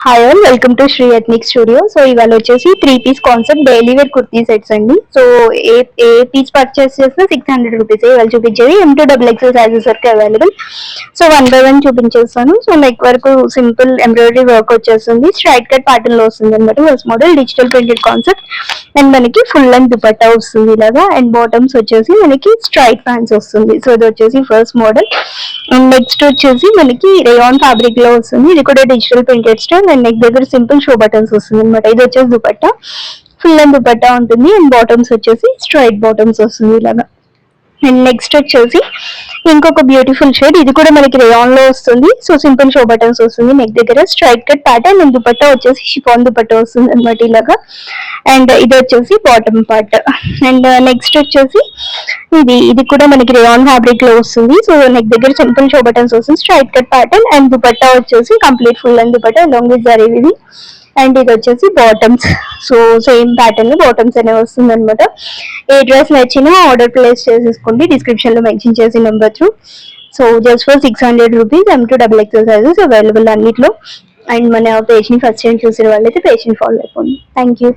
Hi all, welcome to Shri ethnic studio. So ఇవాళ వచ్చేసి 3 piece concept daily wear kurti sets అండి. So ఏ piece purchase చేసినా 600 రూపీస్. ఇవాళ చూపించేది M2XXL సైజెస్ వరకు అవైలబుల్. సో 1 by 1 చూపించేస్తాను. సో నెక్ వరకు సింపుల్ ఎంబ్రాయిడరీ వర్క్ వచ్చేస్తుంది. స్ట్రైట్ కట్ ప్యాటర్న్ లో వస్తుంది అనమాట. First model digital printed concept and మనకి ఫుల్ లెంత్ దుపట్టా వస్తుంది ఇలాగా. అండ్ బాటమ్స్ వచ్చేసి మనకి స్ట్రైట్ ప్యాంట్స్ వస్తుంది. సో ఇది వచ్చేసి ఫస్ట్ మోడల్. అండ్ నెక్స్ట్ వచ్చేసి మనకి రేయాన్ ఫ్యాబ్రిక్ లో వస్తుంది. ఇది కూడా digital printed style and neck దగ్గర సింపుల్ షో బటన్స్ వస్తుంది అనమాట. ఇది వచ్చేసి దుపట్టా, ఫుల్ లెంత్ దుపట్టా ఉంటుంది. అండ్ బాటమ్స్ వచ్చేసి స్ట్రైట్ బాటమ్స్ వస్తుంది ఇలాగా. అండ్ నెక్స్ట్ వచ్చేసి ఇంకొక బ్యూటిఫుల్ షేడ్, ఇది కూడా మనకి రేయాన్ లో వస్తుంది. సో సింపుల్ షో బటన్స్ వస్తుంది నెక్ దగ్గర, straight cut pattern and dupatta వచ్చేసి షిఫాన్ దుపట్టా వస్తుంది అనమాట ఇలాగా. అండ్ ఇది వచ్చేసి బాటమ్ పార్ట్. అండ్ నెక్స్ట్ వచ్చేసి ఇది కూడా మనకి రేయాన్ ఫ్యాబ్రిక్ లో వస్తుంది. సో నెక్ దగ్గర సింపుల్ షో బటన్స్ వస్తుంది, straight cut pattern and dupatta వచ్చేసి complete full and dupatta long with zari ఇది. అండ్ ఇది వచ్చేసి బాటమ్స్. సో సేమ్ ప్యాటర్న్ లో బాటమ్స్ అనేవి వస్తుంది అనమాట. ఏ డ్రెస్ నచ్చినా ఆర్డర్ ప్లేస్ చేసేసుకోండి, డిస్క్రిప్షన్ లో మెన్షన్ చేసి number through. So just for 600 rupees M2XXL sizes available అన్నిట్లో. అండ్ మన పేజ్ ని ఫస్ట్ టైం చూసిన వాళ్ళైతే పేజ్ ని ఫాలో అయిపోండి. Thank you.